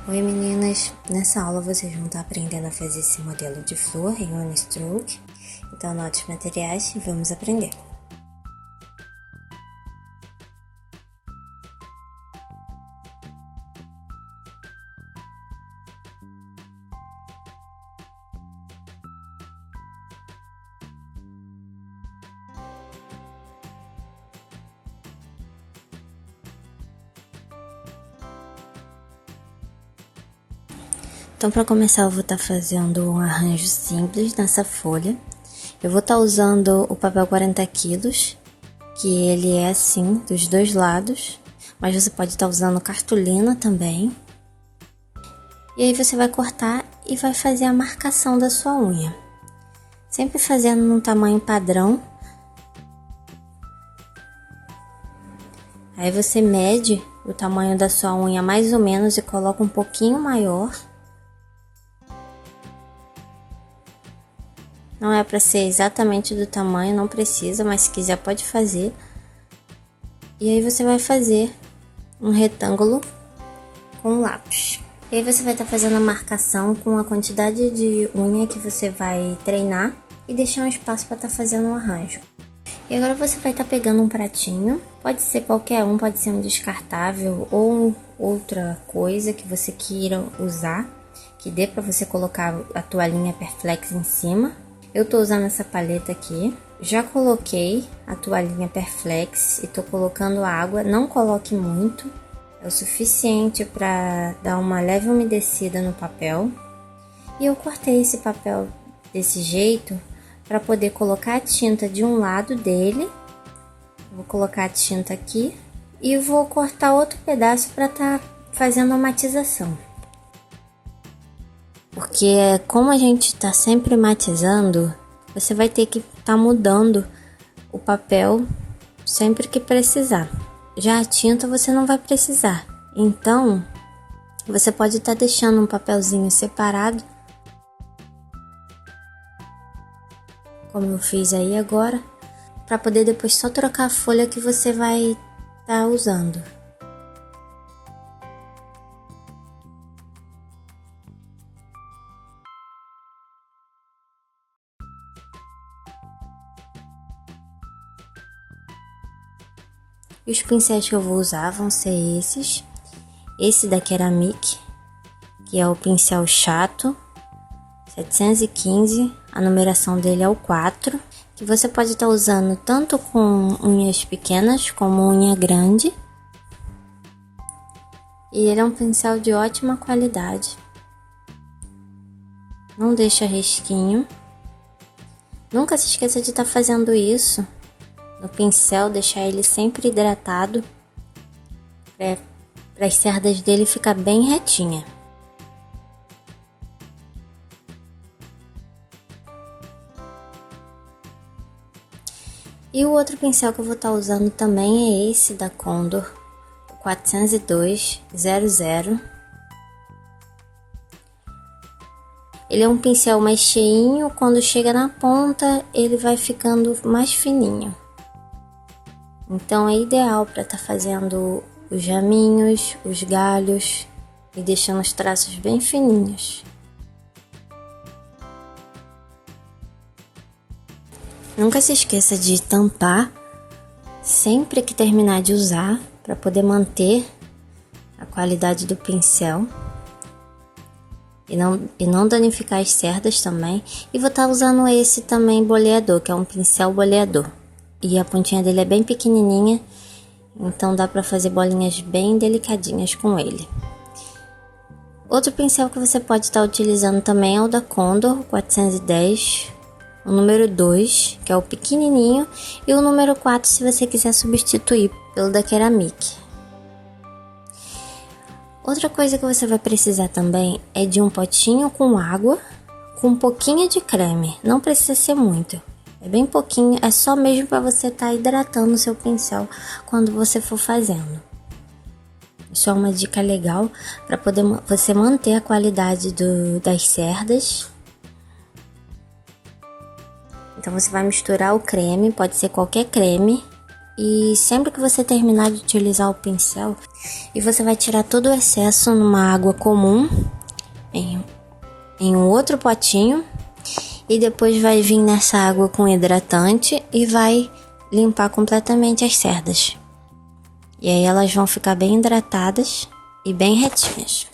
Oi meninas, nessa aula vocês vão estar aprendendo a fazer esse modelo de flor em One Stroke. Então anote os materiais e vamos aprender. Então, para começar, eu vou estar fazendo um arranjo simples nessa folha. Eu vou estar usando o papel 40 quilos, que ele é assim, dos dois lados, mas você pode estar usando cartolina também. E aí você vai cortar e vai fazer a marcação da sua unha. Sempre fazendo num tamanho padrão. Aí você mede o tamanho da sua unha mais ou menos e coloca um pouquinho maior. Não é para ser exatamente do tamanho, não precisa, mas se quiser pode fazer. E aí você vai fazer um retângulo com lápis. E aí você vai estar fazendo a marcação com a quantidade de unha que você vai treinar e deixar um espaço para estar fazendo um arranjo. E agora você vai estar pegando um pratinho, pode ser qualquer um, pode ser um descartável ou outra coisa que você queira usar, que dê para você colocar a toalhinha Perflex em cima. Eu tô usando essa paleta aqui, já coloquei a toalhinha Perflex e tô colocando água, não coloque muito, é o suficiente para dar uma leve umedecida no papel. E eu cortei esse papel desse jeito para poder colocar a tinta de um lado dele. Vou colocar a tinta aqui e vou cortar outro pedaço para estar fazendo a matização. Porque como a gente está sempre matizando, você vai ter que estar mudando o papel sempre que precisar. Já a tinta você não vai precisar. Então, você pode estar deixando um papelzinho separado, como eu fiz aí agora, para poder depois só trocar a folha que você vai estar usando. E os pincéis que eu vou usar vão ser esses. Esse da Ceramic, que é o pincel chato, 715, a numeração dele é o 4, que você pode estar usando tanto com unhas pequenas como unha grande. E ele é um pincel de ótima qualidade. Não deixa risquinho. Nunca se esqueça de estar fazendo isso no pincel, deixar ele sempre hidratado, para as cerdas dele ficar bem retinha. E o outro pincel que eu vou estar usando também é esse da Condor, 40200. Ele é um pincel mais cheinho, quando chega na ponta ele vai ficando mais fininho. Então é ideal para estar fazendo os raminhos, os galhos e deixando os traços bem fininhos. Nunca se esqueça de tampar sempre que terminar de usar, para poder manter a qualidade do pincel e não danificar as cerdas também. E vou estar usando esse também boleador, que é um pincel boleador. E a pontinha dele é bem pequenininha, então dá para fazer bolinhas bem delicadinhas com ele. Outro pincel que você pode estar utilizando também é o da Condor, 410, o número 2, que é o pequenininho, e o número 4 se você quiser substituir pelo da Ceramic. Outra coisa que você vai precisar também é de um potinho com água, com um pouquinho de creme, não precisa ser muito. É bem pouquinho, é só mesmo para você estar hidratando o seu pincel quando você for fazendo. Isso é uma dica legal para poder você manter a qualidade das cerdas. Então você vai misturar o creme, pode ser qualquer creme, E sempre que você terminar de utilizar o pincel, e você vai tirar todo o excesso numa água comum, em um outro potinho, e depois vai vir nessa água com hidratante e vai limpar completamente as cerdas. E aí elas vão ficar bem hidratadas e bem retinhas.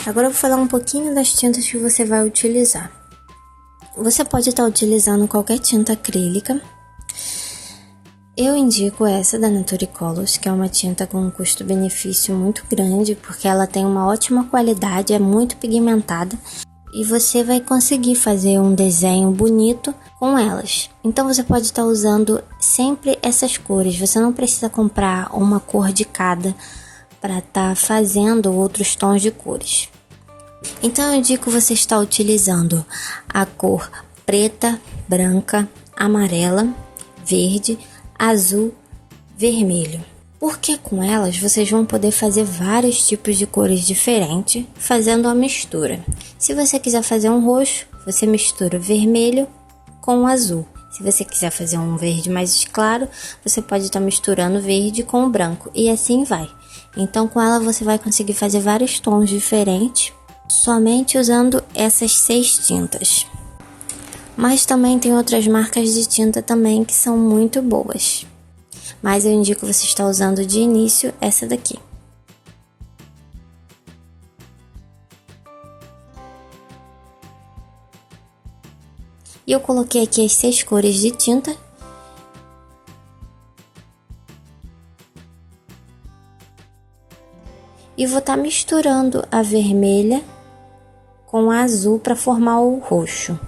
Agora eu vou falar um pouquinho das tintas que você vai utilizar. Você pode estar utilizando qualquer tinta acrílica. Eu indico essa da Nature Colors, que é uma tinta com um custo-benefício muito grande, porque ela tem uma ótima qualidade, é muito pigmentada e você vai conseguir fazer um desenho bonito com elas. Então você pode estar usando sempre essas cores, você não precisa comprar uma cor de cada para estar fazendo outros tons de cores. Então eu indico você estar utilizando a cor preta, branca, amarela, verde, azul, vermelho. Porque com elas vocês vão poder fazer vários tipos de cores diferentes, fazendo uma mistura. Se você quiser fazer um roxo, você mistura o vermelho com o azul. Se você quiser fazer um verde mais claro, você pode estar misturando o verde com o branco e assim vai. Então com ela você vai conseguir fazer vários tons diferentes, somente usando essas 6 tintas. Mas também tem outras marcas de tinta também que são muito boas. Mas eu indico você estar usando de início essa daqui. E eu coloquei aqui as 6 cores de tinta. E vou estar misturando a vermelha com a azul para formar o roxo.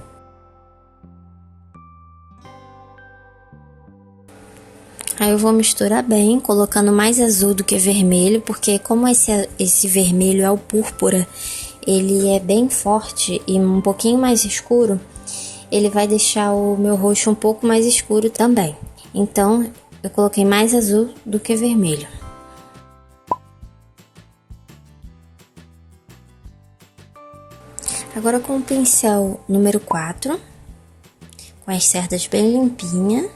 Aí eu vou misturar bem, colocando mais azul do que vermelho, porque como esse vermelho é o púrpura, ele é bem forte e um pouquinho mais escuro, ele vai deixar o meu roxo um pouco mais escuro também. Então, eu coloquei mais azul do que vermelho. Agora com o pincel número 4, com as cerdas bem limpinhas,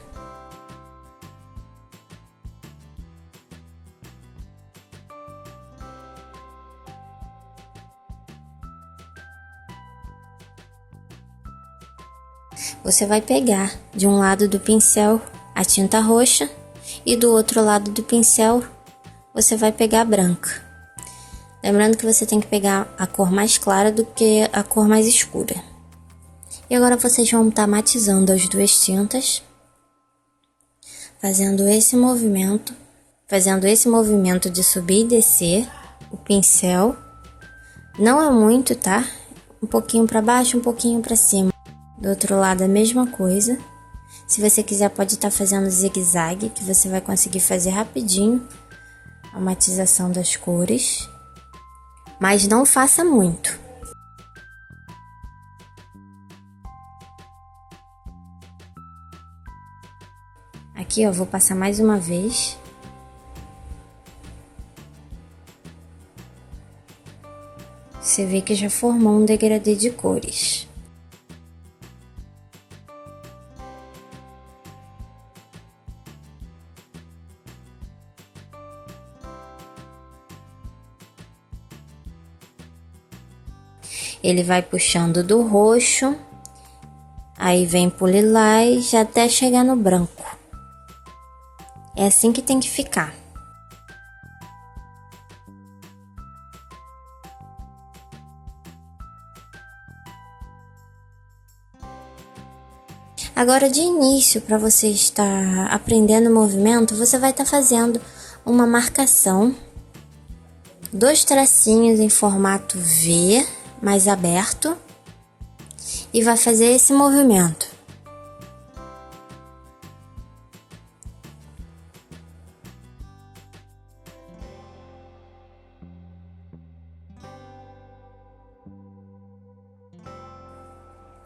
você vai pegar de um lado do pincel a tinta roxa e do outro lado do pincel você vai pegar a branca. Lembrando que você tem que pegar a cor mais clara do que a cor mais escura. E agora vocês vão estar matizando as duas tintas, fazendo esse movimento de subir e descer o pincel. Não é muito, tá? Um pouquinho para baixo, um pouquinho para cima. Do outro lado a mesma coisa. Se você quiser pode estar fazendo zigue-zague, que você vai conseguir fazer rapidinho a matização das cores. Mas não faça muito. Aqui, ó, vou passar mais uma vez. Você vê que já formou um degradê de cores. Ele vai puxando do roxo, aí vem pro lilás, até chegar no branco. É assim que tem que ficar. Agora, de início, para você estar aprendendo o movimento, você vai estar fazendo uma marcação, 2 tracinhos em formato V, mais aberto, e vai fazer esse movimento.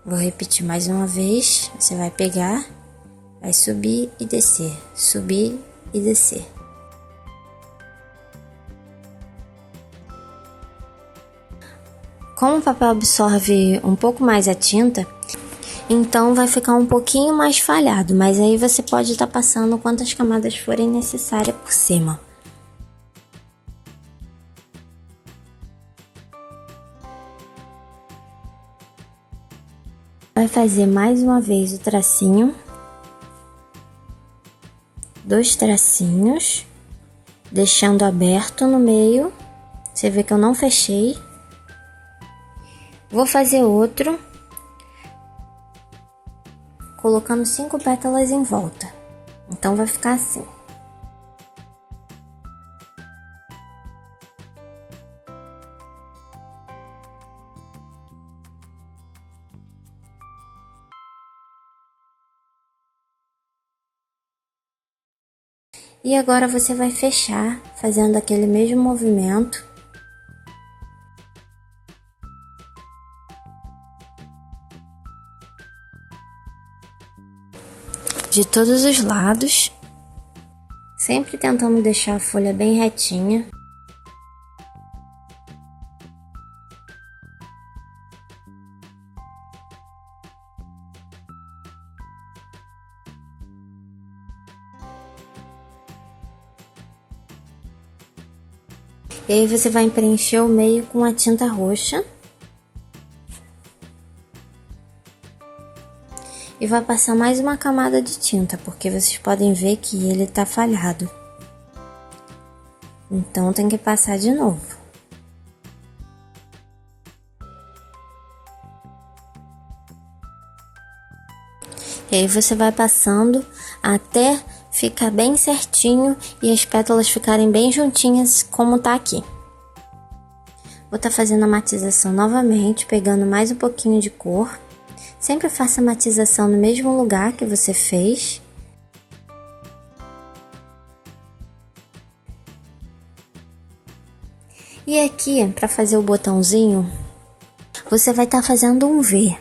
Vou repetir mais uma vez. Você vai pegar, vai subir e descer, subir e descer. Como o papel absorve um pouco mais a tinta, então vai ficar um pouquinho mais falhado, mas aí você pode estar passando quantas camadas forem necessárias por cima. Vai fazer mais uma vez o tracinho, 2 tracinhos, deixando aberto no meio. Você vê que eu não fechei. Vou fazer outro, colocando 5 pétalas em volta. Então vai ficar assim. E agora você vai fechar, fazendo aquele mesmo movimento. De todos os lados, sempre tentando deixar a folha bem retinha. E aí você vai preencher o meio com a tinta roxa. E vai passar mais uma camada de tinta, porque vocês podem ver que ele tá falhado. Então tem que passar de novo. E aí você vai passando até ficar bem certinho e as pétalas ficarem bem juntinhas como tá aqui. Vou estar fazendo a matização novamente, pegando mais um pouquinho de cor. Sempre faça a matização no mesmo lugar que você fez. E aqui, para fazer o botãozinho, você vai estar fazendo um V.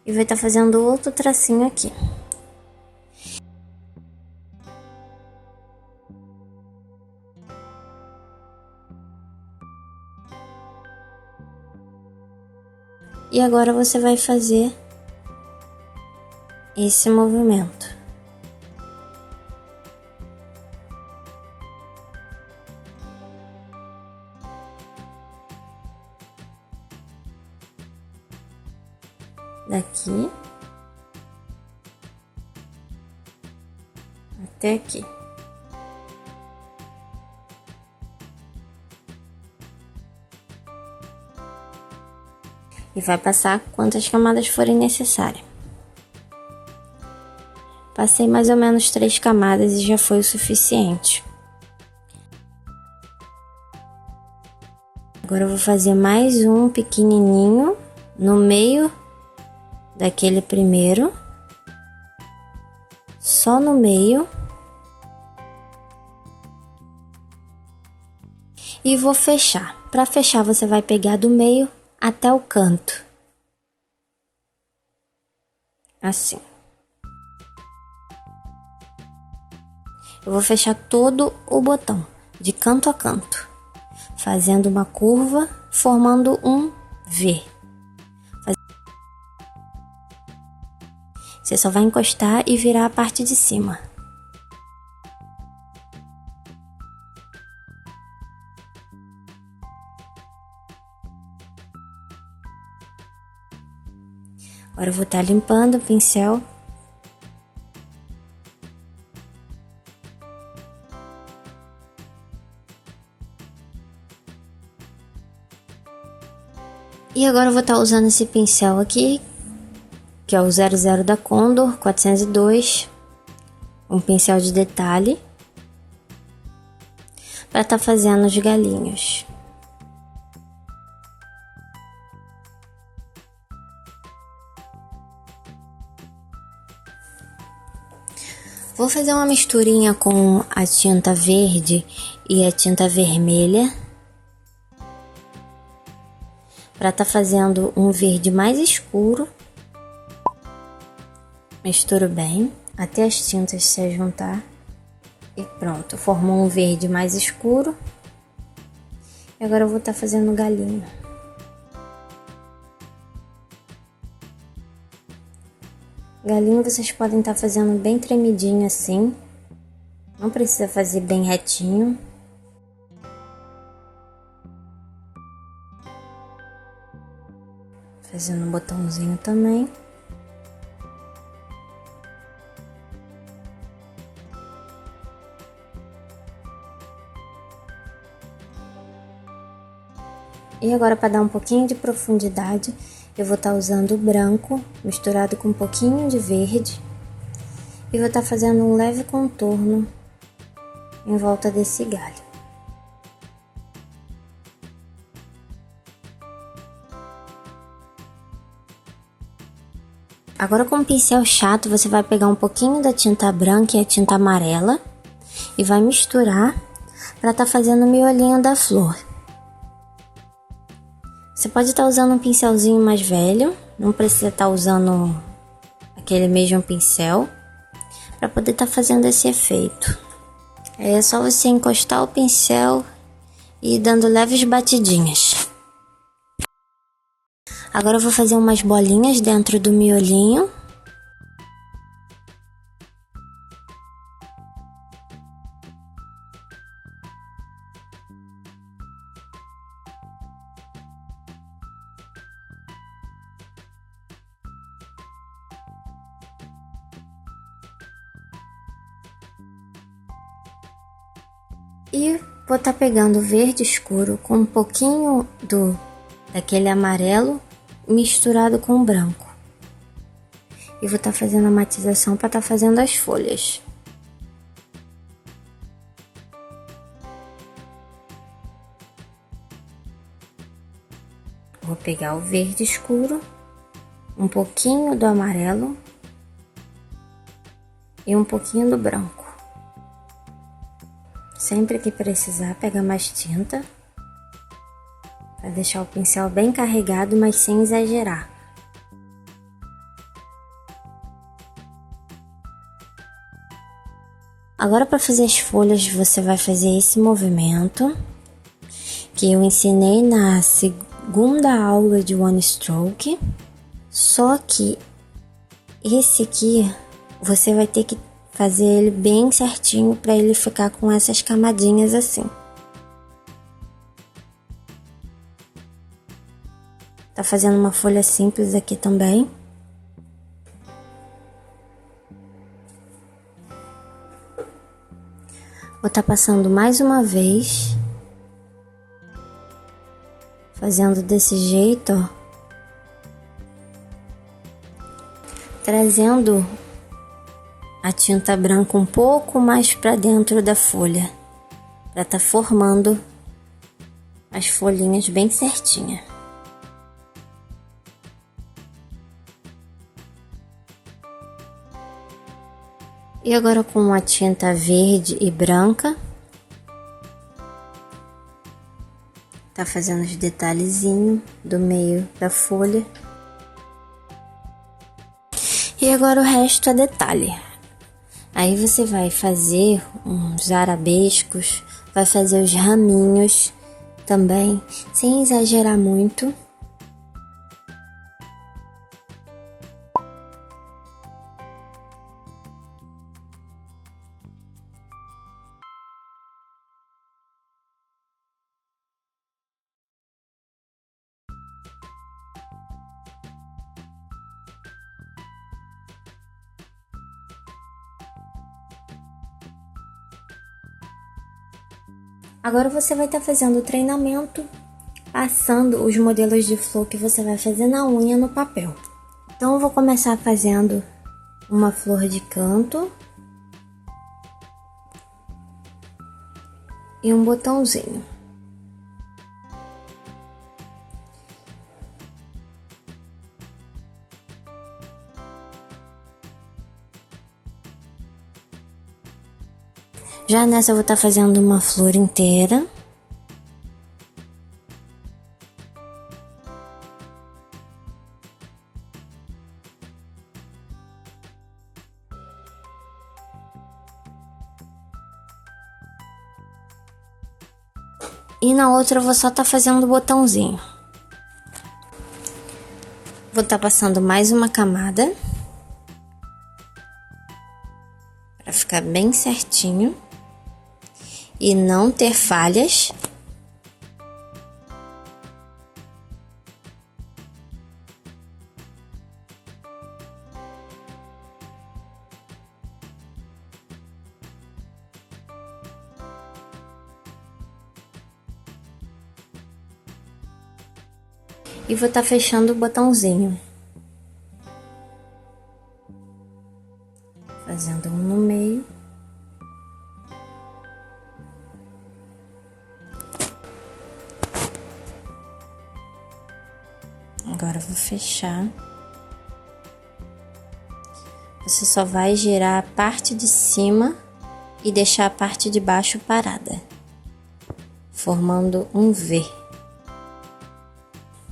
E vai estar fazendo outro tracinho aqui. E agora você vai fazer esse movimento. Daqui até aqui. E vai passar quantas camadas forem necessárias. Passei mais ou menos 3 camadas e já foi o suficiente. Agora eu vou fazer mais um pequenininho no meio daquele primeiro. Só no meio. E vou fechar. Para fechar, você vai pegar do meio até o canto. Assim. Eu vou fechar todo o botão, de canto a canto, fazendo uma curva, formando um V. Você só vai encostar e virar a parte de cima. Agora eu vou estar limpando o pincel. E agora eu vou estar usando esse pincel aqui, que é o 00 da Condor 402, um pincel de detalhe, para estar fazendo os galinhos. Vou fazer uma misturinha com a tinta verde e a tinta vermelha, para estar fazendo um verde mais escuro. Misturo bem até as tintas se juntar E pronto, formou um verde mais escuro. E agora eu vou estar fazendo o galinho. Galinho vocês podem estar fazendo bem tremidinho assim. Não precisa fazer bem retinho. Fazendo um botãozinho também. E agora, para dar um pouquinho de profundidade, eu vou estar usando o branco misturado com um pouquinho de verde. E vou estar fazendo um leve contorno em volta desse galho. Agora, com um pincel chato, você vai pegar um pouquinho da tinta branca e a tinta amarela e vai misturar para estar fazendo o miolinho da flor. Você pode estar usando um pincelzinho mais velho, não precisa estar usando aquele mesmo pincel para poder estar fazendo esse efeito. É só você encostar o pincel e ir dando leves batidinhas. Agora eu vou fazer umas bolinhas dentro do miolinho. E vou estar pegando o verde escuro com um pouquinho daquele amarelo misturado com o branco. E vou estar fazendo a matização para estar fazendo as folhas. Vou pegar o verde escuro, um pouquinho do amarelo e um pouquinho do branco. Sempre que precisar, pega mais tinta, para deixar o pincel bem carregado, mas sem exagerar. Agora, para fazer as folhas, você vai fazer esse movimento que eu ensinei na segunda aula de One Stroke, só que esse aqui você vai ter que fazer ele bem certinho para ele ficar com essas camadinhas assim. Tá fazendo uma folha simples aqui também. Vou estar passando mais uma vez. Fazendo desse jeito, ó. Trazendo a tinta branca um pouco mais para dentro da folha, para estar formando as folhinhas bem certinha. E agora, com a tinta verde e branca, tá fazendo os detalhezinhos do meio da folha. E agora o resto é detalhe. Aí você vai fazer uns arabescos, vai fazer os raminhos também, sem exagerar muito. Agora você vai estar fazendo o treinamento, passando os modelos de flor que você vai fazer na unha no papel. Então eu vou começar fazendo uma flor de canto e um botãozinho. Já nessa eu vou estar fazendo uma flor inteira. E na outra eu vou só tá fazendo o botãozinho. Vou tá passando mais uma camada. Pra ficar bem certinho. E não ter falhas. E vou tá fechando o botãozinho. Fazendo um no meio. Agora eu vou fechar. Você só vai girar a parte de cima e deixar a parte de baixo parada, formando um V.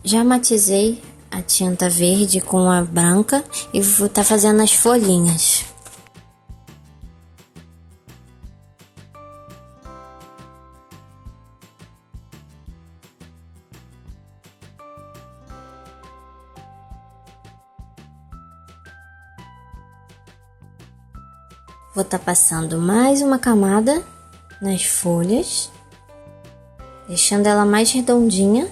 Já matizei a tinta verde com a branca e vou estar fazendo as folhinhas. Vou estar passando mais uma camada nas folhas, deixando ela mais redondinha.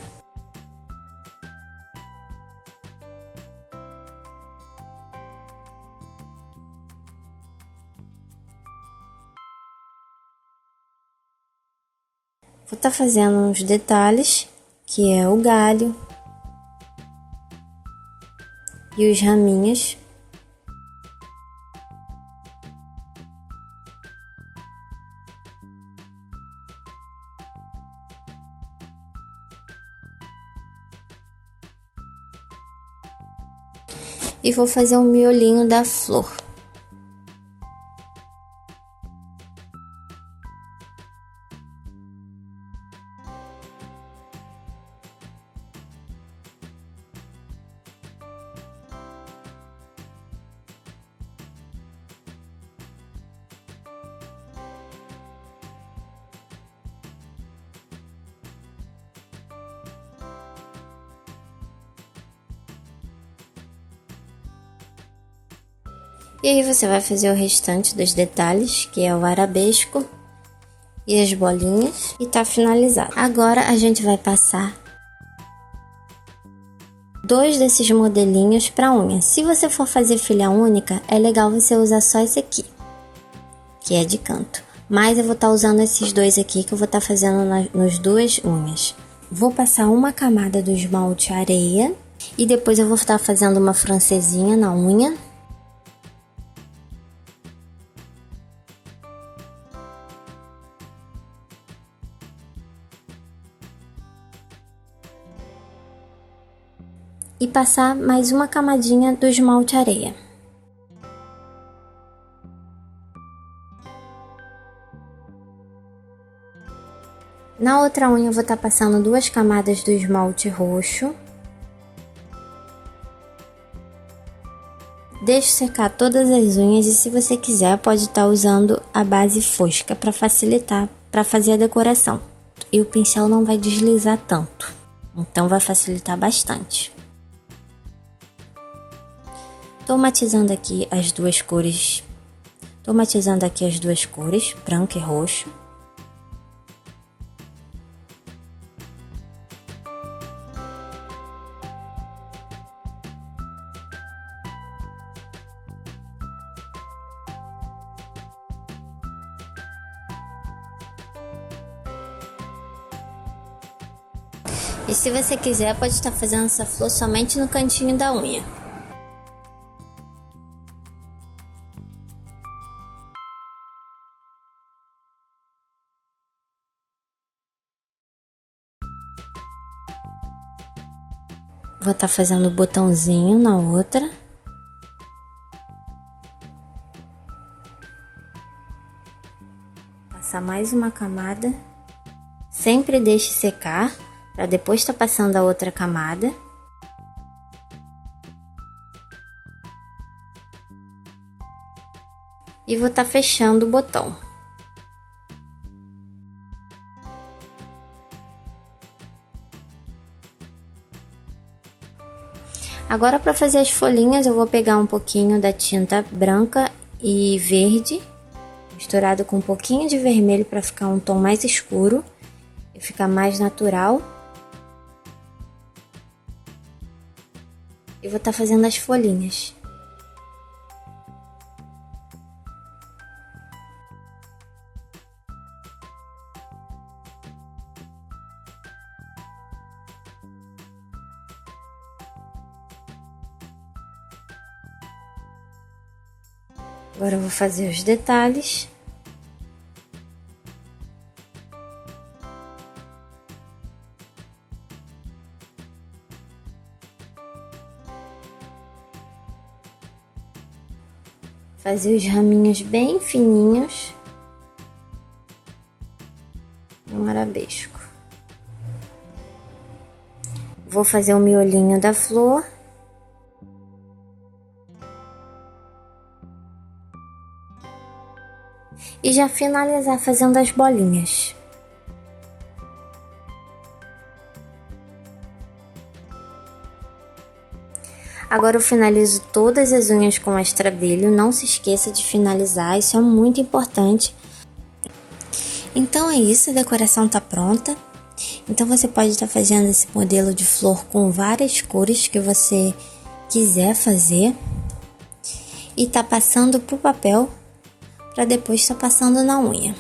Vou estar fazendo uns detalhes, que é o galho e os raminhos. E vou fazer um miolinho da flor. E aí você vai fazer o restante dos detalhes, que é o arabesco e as bolinhas, e tá finalizado. Agora a gente vai passar 2 desses modelinhos para unha. Se você for fazer filha única, é legal você usar só esse aqui, que é de canto. Mas eu vou estar usando esses 2 aqui, que eu vou estar fazendo nas 2 unhas. Vou passar uma camada do esmalte areia, e depois eu vou estar fazendo uma francesinha na unha. E passar mais uma camadinha do esmalte areia. Na outra unha eu vou estar passando 2 camadas do esmalte roxo. Deixe secar todas as unhas e, se você quiser, pode estar usando a base fosca para facilitar, para fazer a decoração. E o pincel não vai deslizar tanto, então vai facilitar bastante. Tô matizando aqui as duas cores. Branco e roxo. E se você quiser, pode estar fazendo essa flor somente no cantinho da unha. Vou estar fazendo o botãozinho na outra. Passar mais uma camada. Sempre deixe secar, para depois estar passando a outra camada. E vou estar fechando o botão. Agora, para fazer as folhinhas, eu vou pegar um pouquinho da tinta branca e verde, misturado com um pouquinho de vermelho para ficar um tom mais escuro e ficar mais natural. E vou estar fazendo as folhinhas. Agora eu vou fazer os detalhes. Fazer os raminhos bem fininhos no arabesco. Vou fazer o miolinho da flor. E já finalizar fazendo as bolinhas. Agora eu finalizo todas as unhas com extra brilho, não se esqueça de finalizar, isso é muito importante. Então é isso, a decoração tá pronta. Então você pode estar fazendo esse modelo de flor com várias cores que você quiser fazer. E tá passando pro papel, para depois estar passando na unha.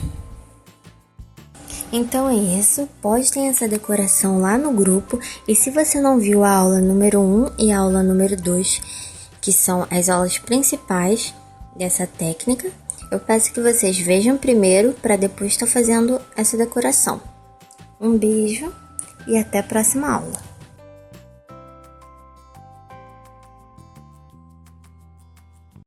Então é isso, postem essa decoração lá no grupo, e se você não viu a aula número 1 e a aula número 2, que são as aulas principais dessa técnica, eu peço que vocês vejam primeiro para depois estar fazendo essa decoração. Um beijo e até a próxima aula!